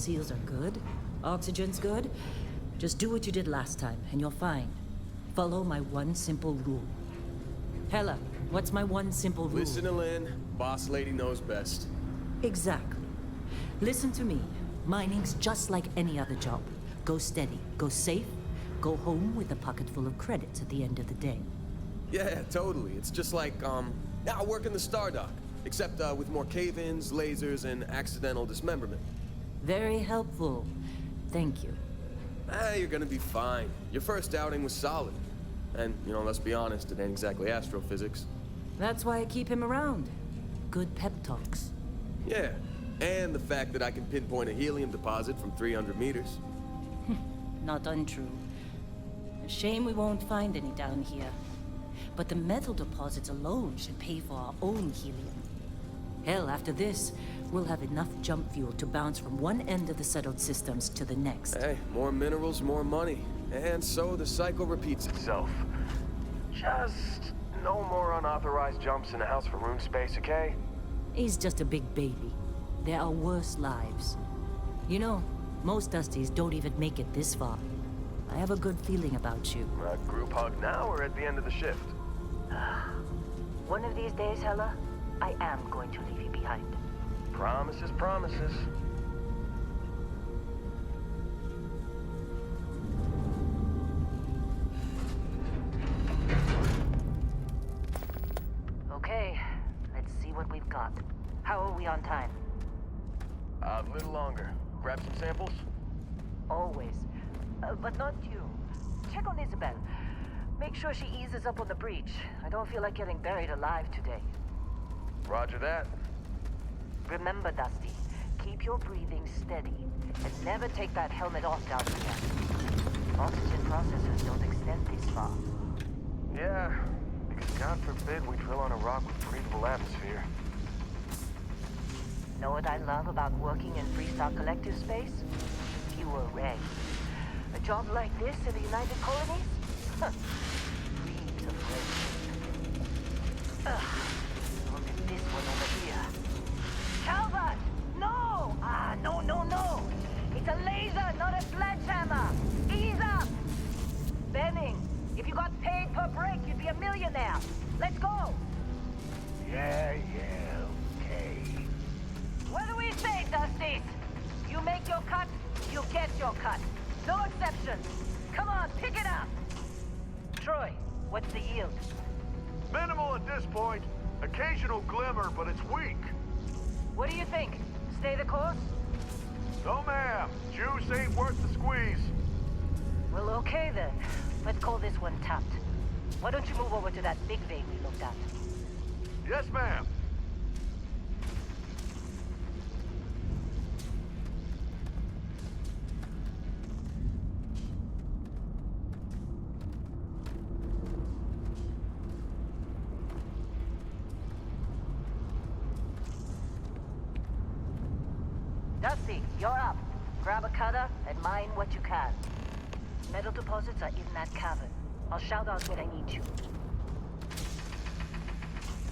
seals are good, oxygen's good. Just do what you did last time, and you're fine. Follow my one simple rule. Hella, what's my one simple rule? Listen to Lynn. Boss lady knows best. Exactly. Listen to me. Mining's just like any other job. Go steady, go safe, go home with a pocket full of credits at the end of the day. Yeah, totally. It's just like, now I work in the Stardock. Except, with more cave-ins, lasers, and accidental dismemberment. Very helpful. Thank you. You're gonna be fine. Your first outing was solid. And, let's be honest, it ain't exactly astrophysics. That's why I keep him around. Good pep talks. Yeah, and the fact that I can pinpoint a helium deposit from 300 meters. Not untrue. A shame we won't find any down here. But the metal deposits alone should pay for our own helium. Hell, after this, we'll have enough jump fuel to bounce from one end of the settled systems to the next. Hey, more minerals, more money. And so the cycle repeats itself. Just no more unauthorized jumps in the house for room space, okay? He's just a big baby. There are worse lives. You know, most Dusties don't even make it this far. I have a good feeling about you. A group hug now or at the end of the shift? One of these days, Hella, I am going to leave you behind. Promises, promises. Okay, let's see what we've got. How are we on time? A little longer. Grab some samples? Always. But not you. Check on Isabel. Make sure she eases up on the breach. I don't feel like getting buried alive today. Roger that. Remember, Dusty, keep your breathing steady. And never take that helmet off down here. Oxygen processors don't extend this far. Yeah, because God forbid we drill on a rock with breathable atmosphere. Know what I love about working in Freestar Collective space? Fewer regs. A job like this in the United Colonies? Huh. Dreams of great. Look at this one over here. Calvert! No! No. It's a laser, not a sledgehammer. Ease up! Benning, if you got paid per break, you'd be a millionaire. Let's go! Yeah, okay. What do we say, Dusty? You make your cut, you get your cut. No exceptions. Come on, pick it up. Troy, what's the yield? Minimal at this point. Occasional glimmer, but it's weak. What do you think? Stay the course? No, ma'am. Juice ain't worth the squeeze. Well, okay then. Let's call this one tapped. Why don't you move over to that big vein we looked at? Yes, ma'am. Dusty, you're up. Grab a cutter and mine what you can. Metal deposits are in that cavern. I'll shout out when I need you.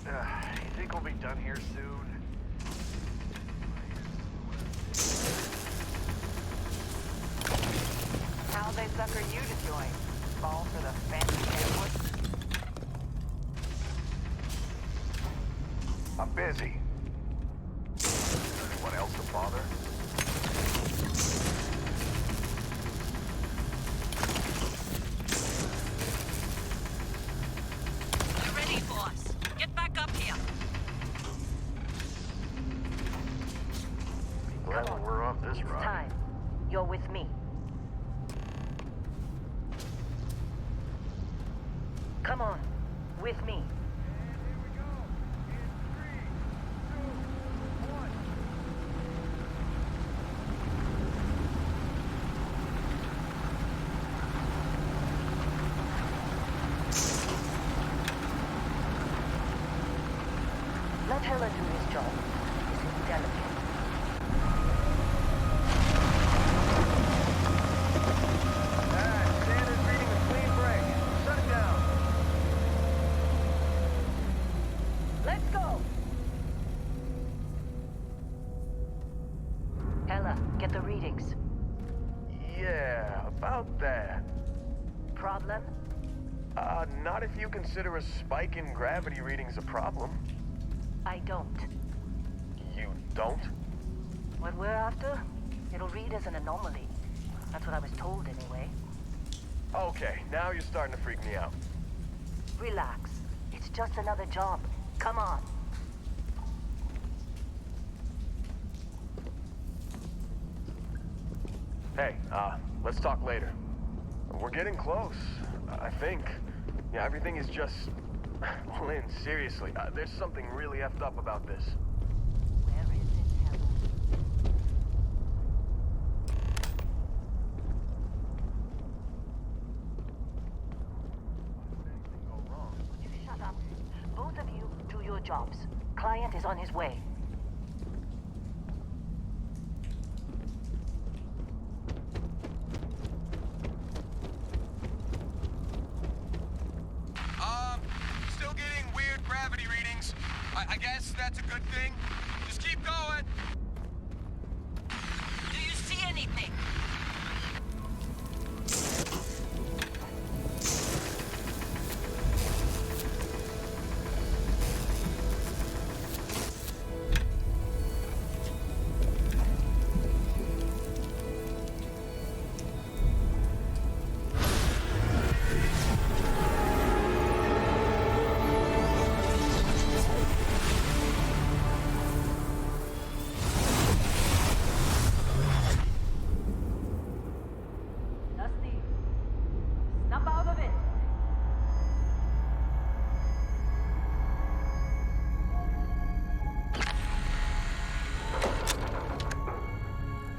You think we'll be done here soon? How they sucker you to join? Fall for the fancy sandwich? I'm busy. Anyone else to bother? We're ready, boss. Get back up here. Well, we're off this It's ride. time. You're with me. Come on. With me. Let Hella do his job. It's delicate. Standard reading a clean break. Shut it down. Let's go! Hella, Get the readings. Yeah, about that. Problem? Not if you consider a spike in gravity readings a problem. I don't. You don't? What we're after, it'll read as an anomaly. That's what I was told anyway. Okay, now you're starting to freak me out. Relax. It's just another job. Come on. Hey, let's talk later. We're getting close, I think. Yeah, everything is just... Lynn, seriously, there's something really effed up about this. Where is it, Helen? Why would anything go wrong? Would you shut up? Both of you, do your jobs. Client is on his way. Still getting weird gravity readings. I guess that's a good thing. Just keep going. Do you see anything? Dusty, snap out of it.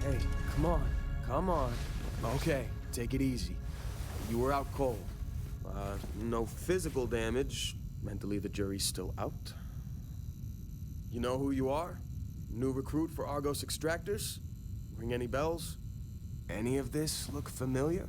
Hey, come on. Come on. Okay, take it easy. You were out cold. No physical damage. Mentally, the jury's still out. You know who you are? New recruit for Argos Extractors? Ring any bells? Any of this look familiar?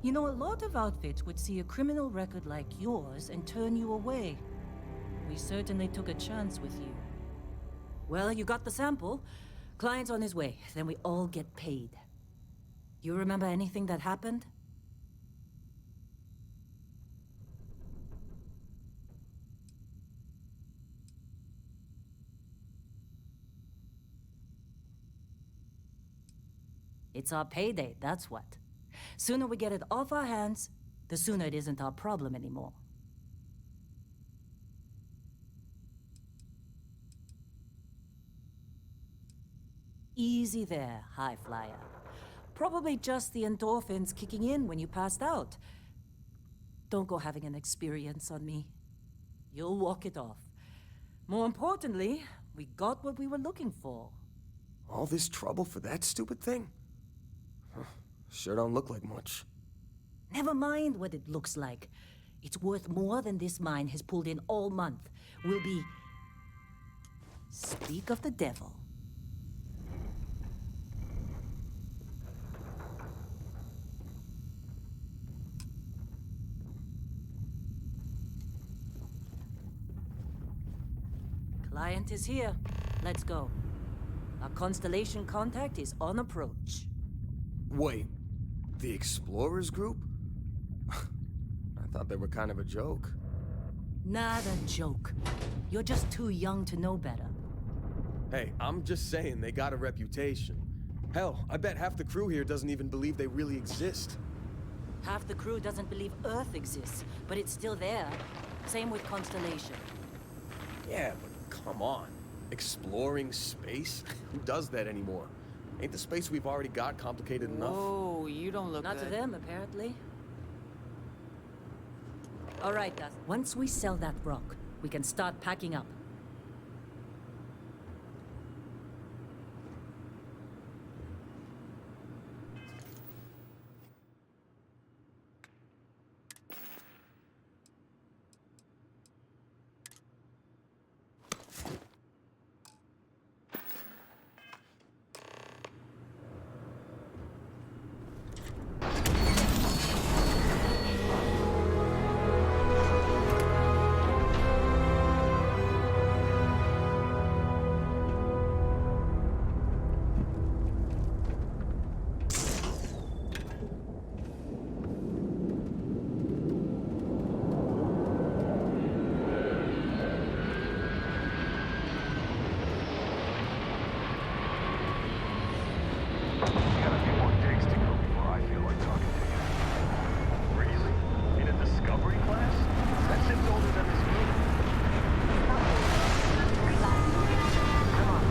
You know, a lot of outfits would see a criminal record like yours and turn you away. We certainly took a chance with you. Well, you got the sample. Client's on his way, then we all get paid. You remember anything that happened? It's our payday, that's what. Sooner we get it off our hands, the sooner it isn't our problem anymore. Easy there, high flyer. Probably just the endorphins kicking in when you passed out. Don't go having an experience on me. You'll walk it off. More importantly, we got what we were looking for. All this trouble for that stupid thing? Huh, sure don't look like much. Never mind what it looks like. It's worth more than this mine has pulled in all month. We'll be... Speak of the devil. Client is here. Let's go. Our Constellation contact is on approach. Wait, the Explorers group? I thought they were kind of a joke. Not a joke. You're just too young to know better. Hey, I'm just saying they got a reputation. Hell, I bet half the crew here doesn't even believe they really exist. Half the crew doesn't believe Earth exists, but it's still there. Same with Constellation. Yeah, but come on. Exploring space? Who does that anymore? Ain't the space we've already got complicated enough? Oh, you don't look Not good. to them, apparently. All right, Dust. Once we sell that rock, we can start packing up. Got a few more digs to go before I feel like talking to you. Really? In a Discovery class? That ship's older than this movie. Relax. Come on.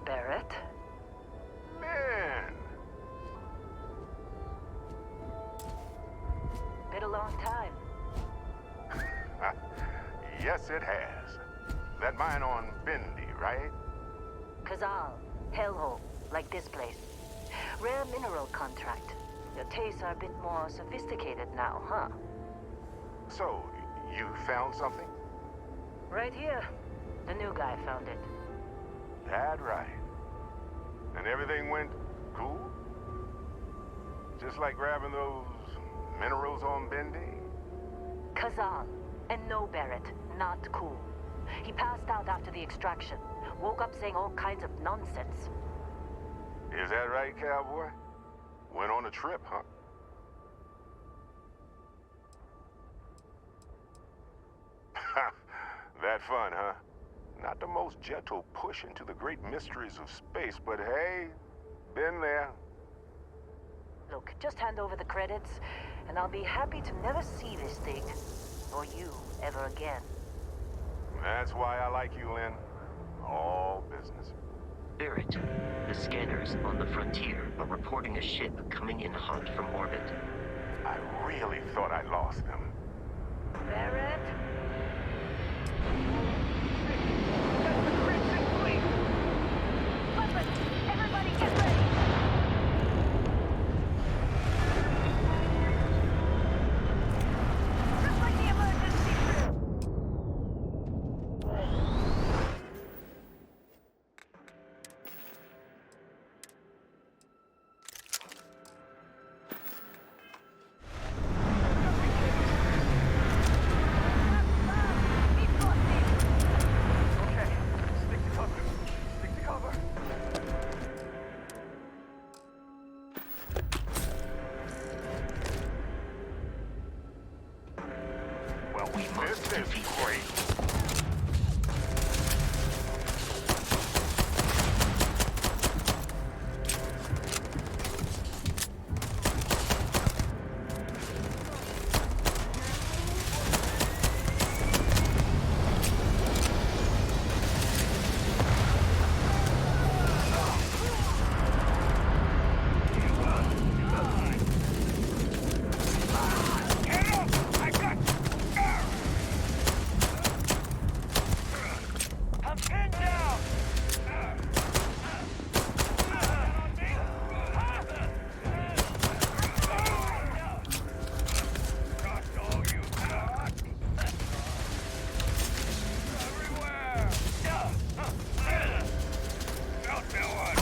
Barrett? Man! Been a long time. Yes, it has. That mine on Bendy, right? Kazal, hellhole, like this place. Rare mineral contract. Your tastes are a bit more sophisticated now, huh? So, you found something? Right here. The new guy found it. That right. And everything went cool? Just like grabbing those minerals on Bendy? Kazal. And no, Barrett, not cool. He passed out after the extraction. Woke up saying all kinds of nonsense. Is that right, cowboy? Went on a trip, huh? That fun, huh? Not the most gentle push into the great mysteries of space, but hey, been there. Look, just hand over the credits, and I'll be happy to never see this thing, or you, ever again. That's why I like you, Lynn. All business. Barrett, the scanners on the frontier are reporting a ship coming in hot from orbit. I really thought I lost them. Barrett? That's the Crimson Fleet! Weapons! Everybody get ready! Just like the emergency drill! Okay, stick to cover. Stick to cover. Well, We must this is defeat them. great. I'm pinned down! Trust all you got. Everywhere! Felt that one.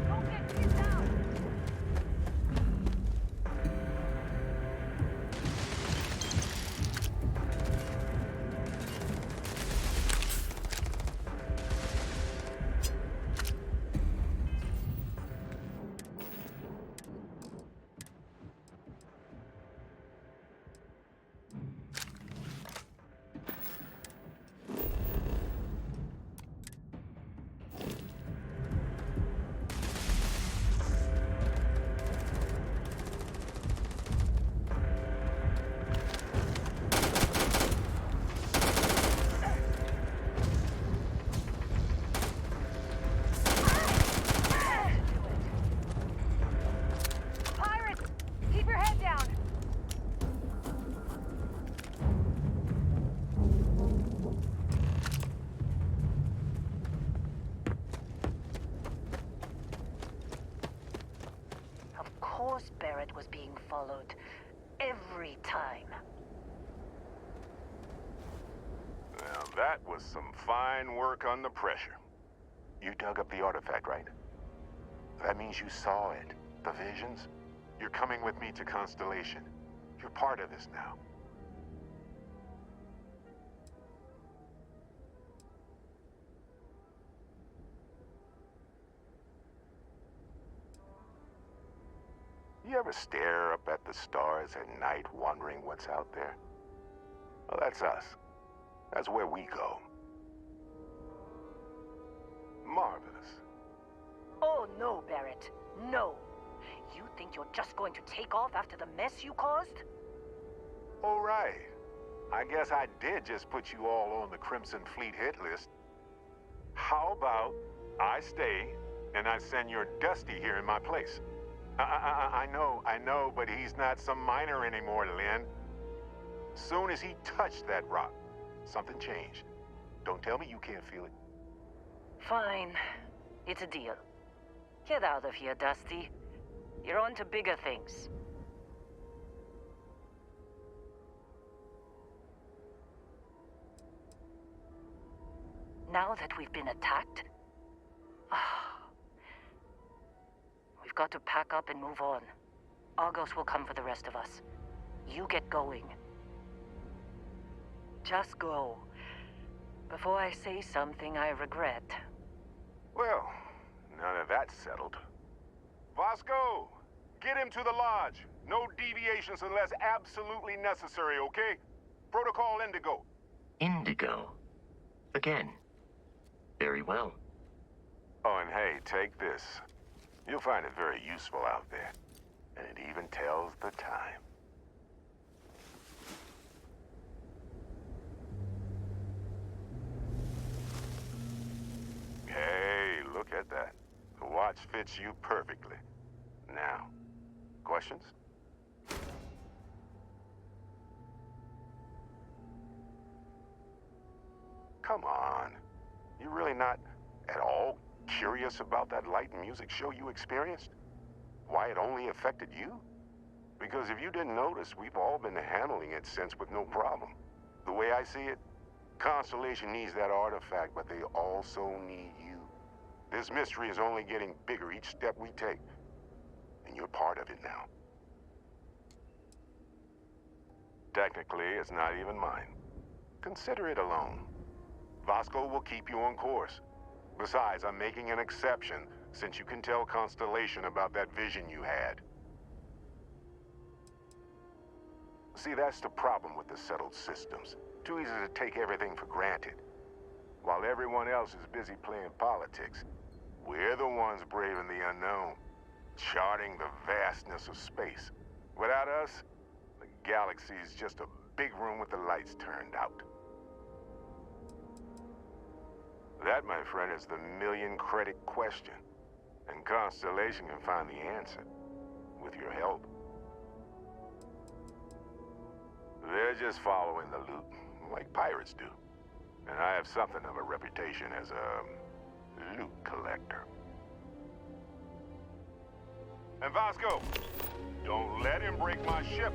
Don't get pinned down! Pirates! Keep your head down! Of course Barrett was being followed. Every time. Now, that was some fine work under pressure. You dug up the artifact, right? That means you saw it. The visions? You're coming with me to Constellation. You're part of this now. You ever stare up at the stars at night wondering what's out there? Well, that's us. That's where we go. Marvelous. Oh no, Barrett. No. You think you're just going to take off after the mess you caused? All right. I guess I did just put you all on the Crimson Fleet hit list. How about I stay and I send your Dusty here in my place? I know, but he's not some miner anymore, Lynn. Soon as he touched that rock, something changed. Don't tell me you can't feel it. Fine. It's a deal. Get out of here, Dusty. You're on to bigger things. Now that we've been attacked, we've got to pack up and move on. Argos will come for the rest of us. You get going. Just go. Before I say something I regret. Well, none of that's settled. Vasco, get him to the lodge. No deviations unless absolutely necessary, okay? Protocol Indigo. Indigo. Again. Very well. Oh, and hey, take this. You'll find it very useful out there. And it even tells the time. Hey, look at that. The watch fits you perfectly. Now, questions? Come on. You really not at all curious about that light and music show you experienced? Why it only affected you? Because if you didn't notice, we've all been handling it since with no problem. The way I see it, Constellation needs that artifact, but they also need you. This mystery is only getting bigger each step we take. And you're part of it now. Technically, it's not even mine. Consider it a loan. Vasco will keep you on course. Besides, I'm making an exception since you can tell Constellation about that vision you had. See, that's the problem with the settled systems. Too easy to take everything for granted. While everyone else is busy playing politics, we're the ones braving the unknown, charting the vastness of space. Without us, the galaxy is just a big room with the lights turned out. That, my friend, is the million-credit question. And Constellation can find the answer, with your help. They're just following the loot, like pirates do. And I have something of a reputation as a loot collector. And Vasco, don't let him break my ship.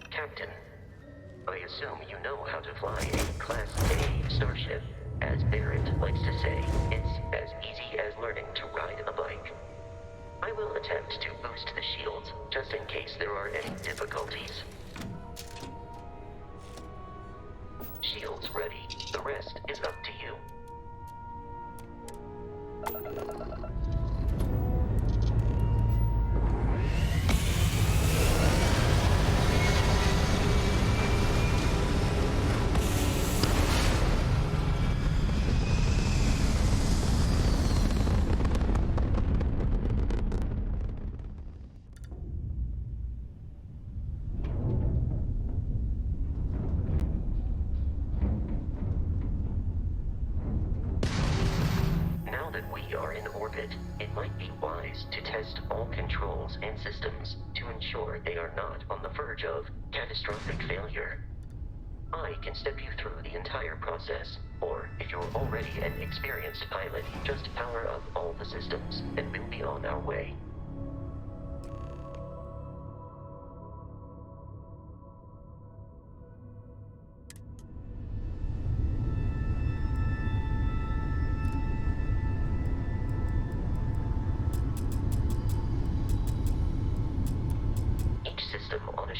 Captain, I assume you know how to fly a Class A starship. As Barrett likes to say, it's as easy as learning to ride a bike. I will attempt to boost the shields, just in case there are any difficulties. Shields ready. The rest is up to you. It might be wise to test all controls and systems to ensure they are not on the verge of catastrophic failure. I can step you through the entire process, or if you're already an experienced pilot, just power up all the systems, and we'll be on our way.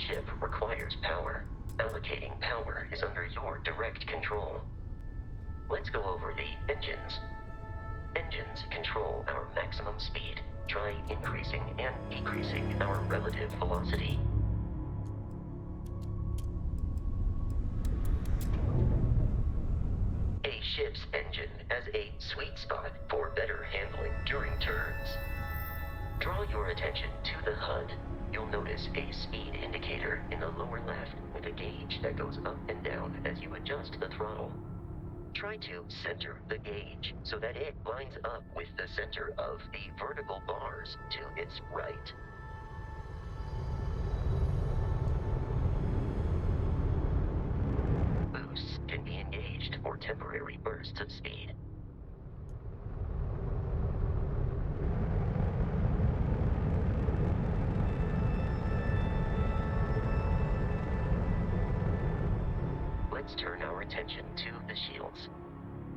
Ship requires power. Allocating power is under your direct control. Let's go over the engines. Engines control our maximum speed. Try increasing and decreasing our relative velocity. A ship's engine has a sweet spot for better handling during turns. Draw your attention to the HUD. You'll notice a speed indicator in the lower left with a gauge that goes up and down as you adjust the throttle. Try to center the gauge so that it lines up with the center of the vertical bars to its right. Boosts can be engaged for temporary bursts of speed. Let's turn our attention to the shields.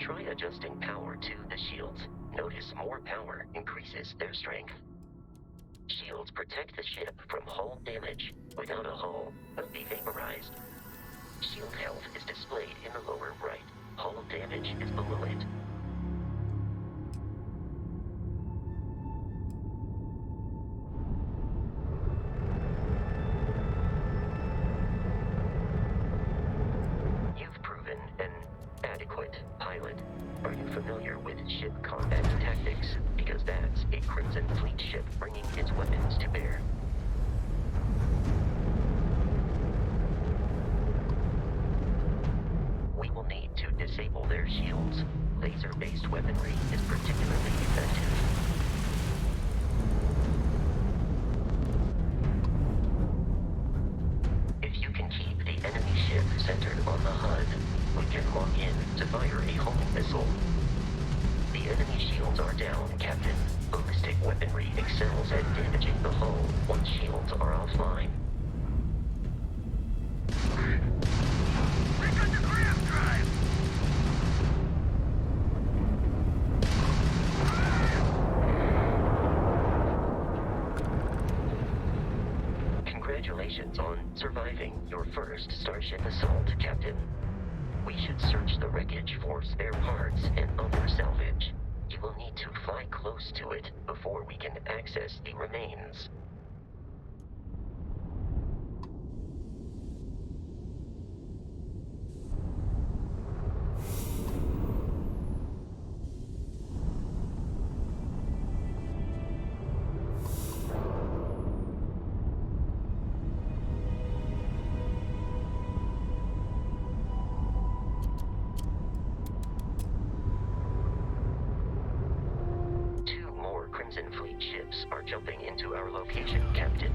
Try adjusting power to the shields. Notice more power increases their strength. Shields protect the ship from hull damage. Without a hull, they'll be vaporized. Shield health is displayed in the lower right. Hull damage is below it. pilot. Are you familiar with ship combat tactics? Because that's a Crimson Fleet ship bringing its weapons to bear. We will need to disable their shields. Laser-based weaponry is particularly effective. If you can keep the enemy ship centered on the HUD, we can lock in to fire a homing missile. The enemy shields are down, Captain. Ballistic weaponry excels at damaging the hull once shields are offline. We got the gram drive! Congratulations on surviving your first Starship assault, Captain. We should search the wreckage for spare parts and other salvage. You will need to fly close to it before we can access the remains. Crimson Fleet ships are jumping into our location, Captain.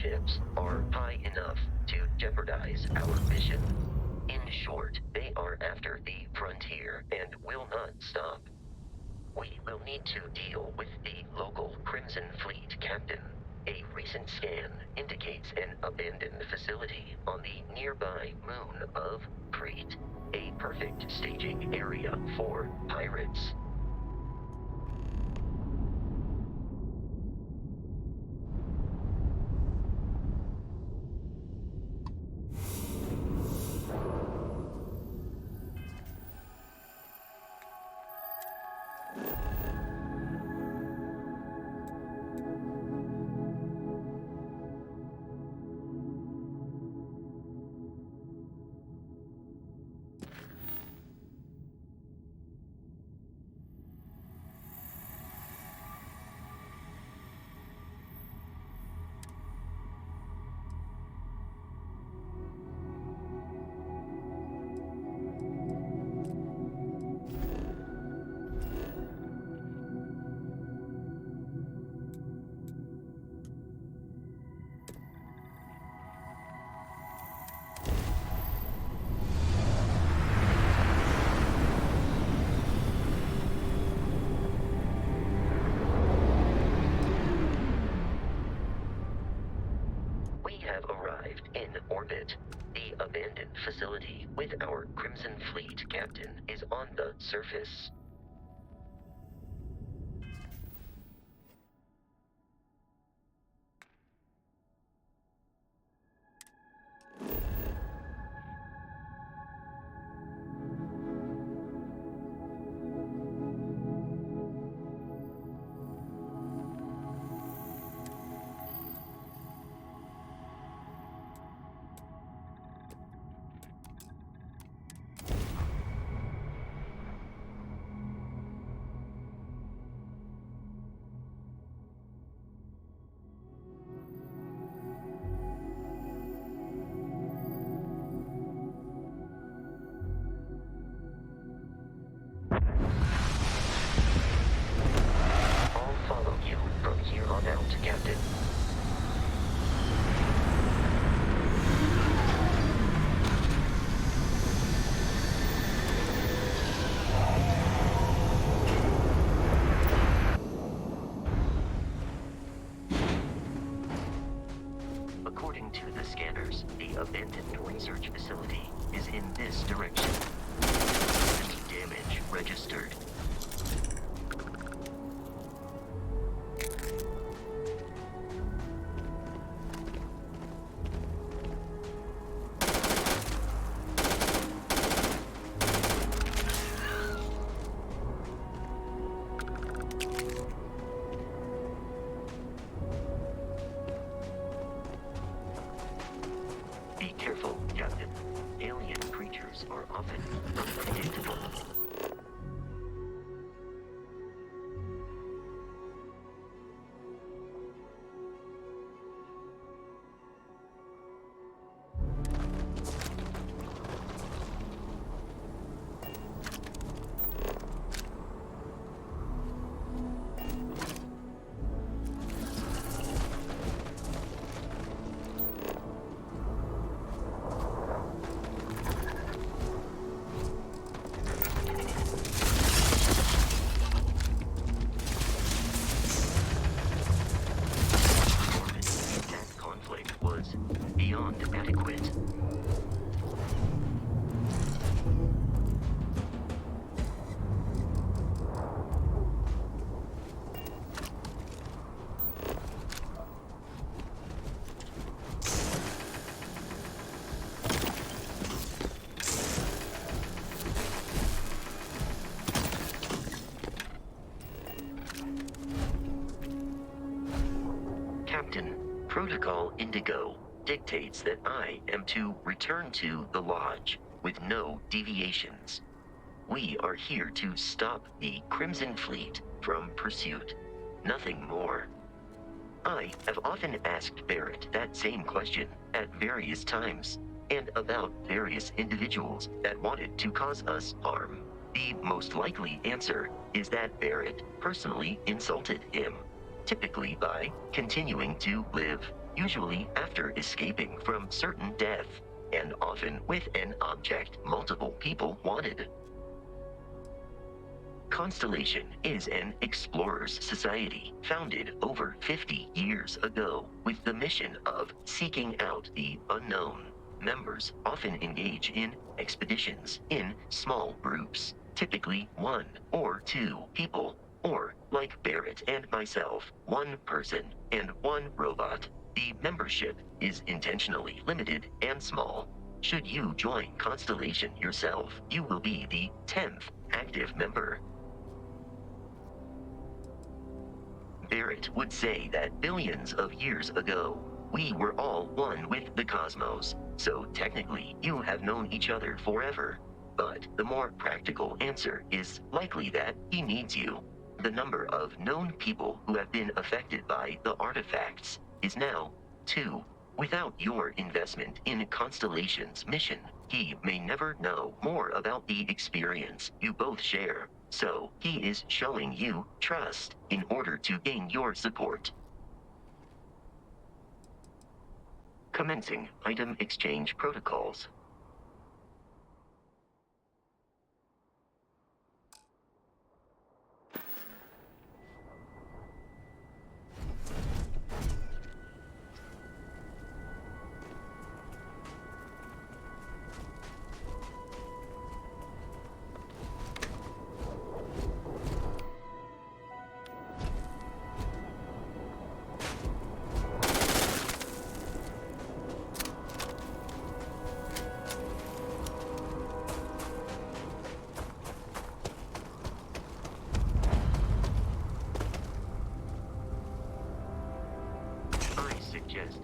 Ships are high enough to jeopardize our mission. In short, they are after the frontier and will not stop. We will need to deal with the local Crimson Fleet captain. A recent scan indicates an abandoned facility on the nearby moon of Crete, a perfect staging area for pirates. The abandoned facility with our Crimson Fleet captain is on the surface. Captain. According to the scanners, the abandoned research facility is in this direction. Damage registered. Be careful, Captain. Alien creatures are often unpredictable. Beyond adequate. Captain, Protocol Indigo dictates that I am to return to the Lodge with no deviations. We are here to stop the Crimson Fleet from pursuit. Nothing more. I have often asked Barrett that same question at various times, and about various individuals that wanted to cause us harm. The most likely answer is that Barrett personally insulted him, typically by continuing to live, usually after escaping from certain death, and often with an object multiple people wanted. Constellation is an explorers society founded over 50 years ago with the mission of seeking out the unknown. Members often engage in expeditions in small groups, typically 1 or 2 people, or, like Barrett and myself, 1 person and 1 robot. The membership is intentionally limited and small. Should you join Constellation yourself, you will be the 10th active member. Barrett would say that billions of years ago, we were all one with the cosmos, so technically you have known each other forever. But the more practical answer is likely that he needs you. The number of known people who have been affected by the artifacts is now 2. Without your investment in Constellation's mission, he may never know more about the experience you both share. So, he is showing you trust in order to gain your support. Commencing item exchange protocols. suggest.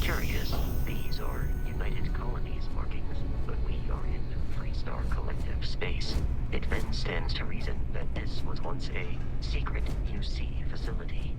Curious, these are United Colonies markings, but we are in Freestar Collective space. It then stands to reason that this was once a secret UC facility.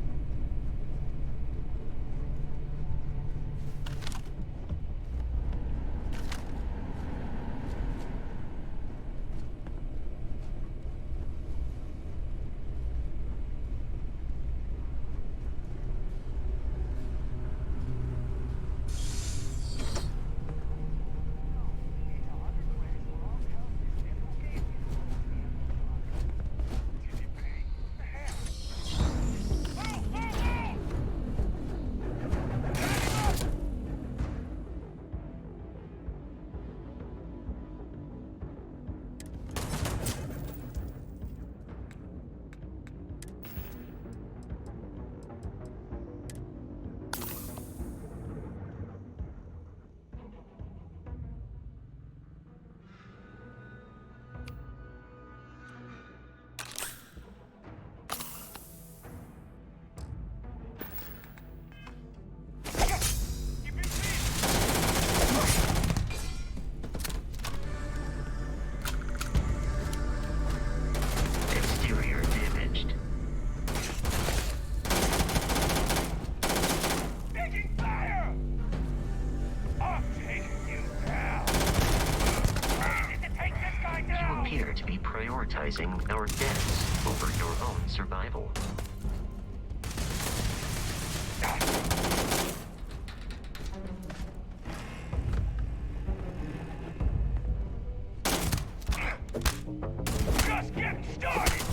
Exterior damaged. Taking fire! I'm taking you down! We need to take this guy You down! appear to be prioritizing our deaths over your own survival. Just getting started!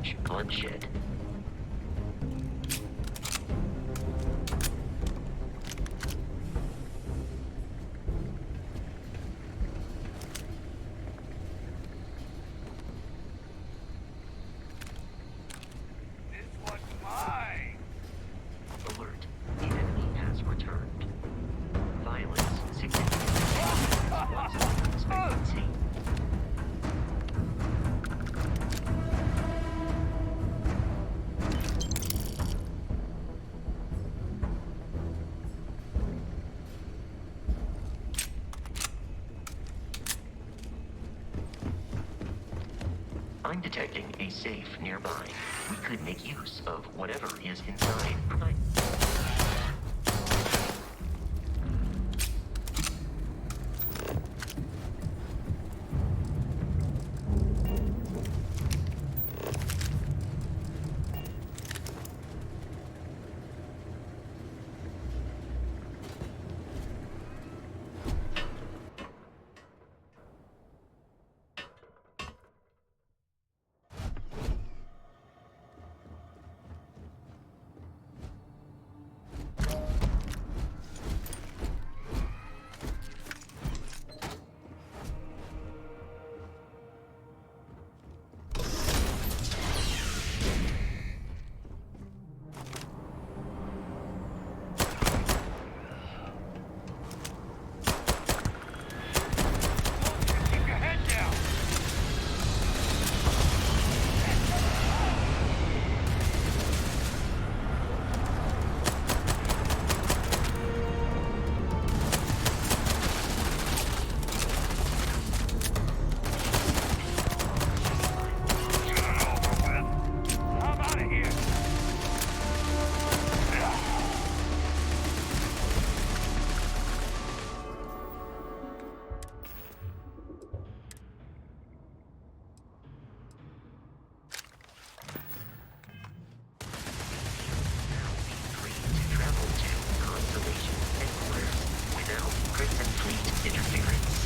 much bloodshed. Alert. The enemy has returned. Violence significantly was expectancy. I'm detecting a safe nearby. We could make use of whatever is inside. Constellation headquarters without Crimson Fleet interference.